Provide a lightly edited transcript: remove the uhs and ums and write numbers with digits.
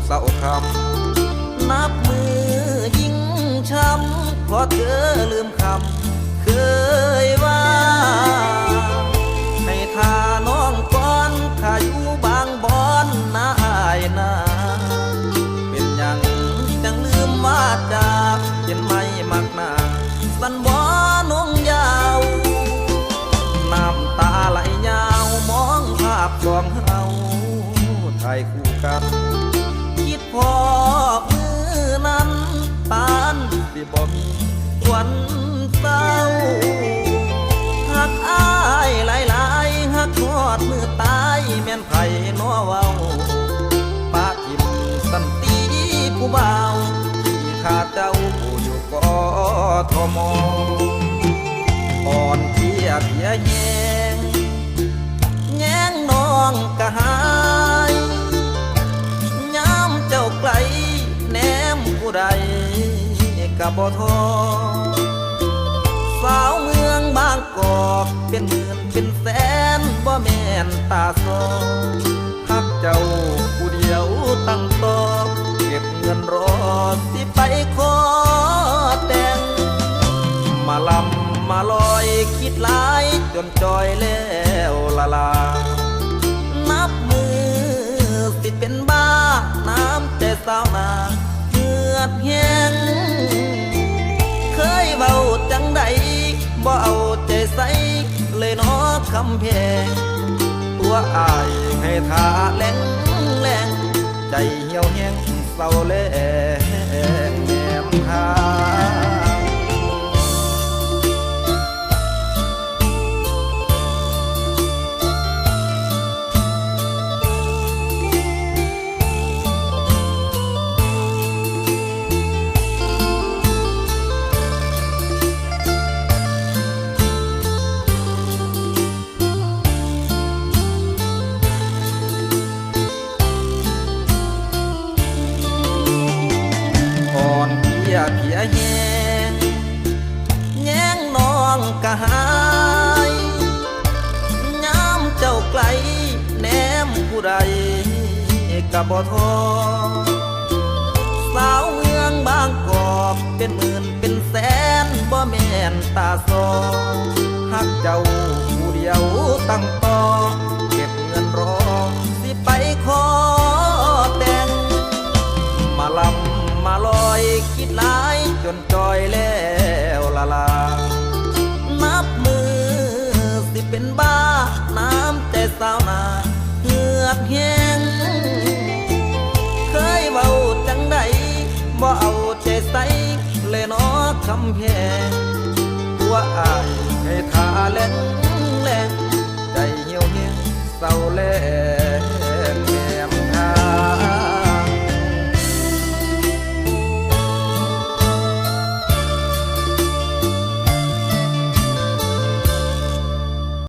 เศร้าคำนับมือยิ่งช้ำเพราะเธอลืมคำเคยว่าให้ทาน้องก่อนถ้าอยู่บางบอนนาอายนาเป็นอย่างจังลืมว่าจากเห็นไม่มักหน้าสันบ่น้องยาวน้ำตาไหลยาวมองภาพสองเฮาถ่ายคู่กันคิดพอมือนั้นปานสิบ่มีวันเศร้าหักอายหลายๆหักทอดมือตายแม่นไผน้อเว้าปาทิมสันติผู้บ่าวที่ขาดเจ้าผู้อยู่กทมอ่อนเพียเพียแยงแง่งน้องกะหายย้ำเจ้าไกลแนมผู้ใดกะบ่ทอสาวเมืองบางกอกเป็นหมื่นเป็นแสนบ่แม่นตาซอฮักเจ้าผู้เดียวตั้งตอกเก็บเงินรอสิไปขอแต่งมาลำมาลอยคิดหลายจนจอยแล้วละลานับมือสิเป็นบ้าน้ำใจสาวนาเหือดแห้งเคยเบาจังใดบ่เอาใจใส่เลยน้อคำเพงตัวอายให้ทาแหลงแหลงใจเหี่ยวแห้งเศร้าแลงแนมทาเพียแยงแง่งน้องกะหายย้ำเจ้าไกลแนมผู้ใดกะบ่ทอสาวเมืองบางกอกเป็นหมื่นเป็นแสนบ่แม่นตาซอฮักเจ้าผู้เดียวตั้งต่อเก็บเงินรอสิไปขอแต่งมาลำมาลอยคิดหลายจนจอยแล้วละลานับมือสิเป็นบ้าน้ำใจสาวนาเหือดแห้งเคยเบาจังใดบ่เอาใจใส่เลยน้อคำแพงตัวอายให้ทาแหลงแหลงใจเหี่ยวแห้งเศร้าแล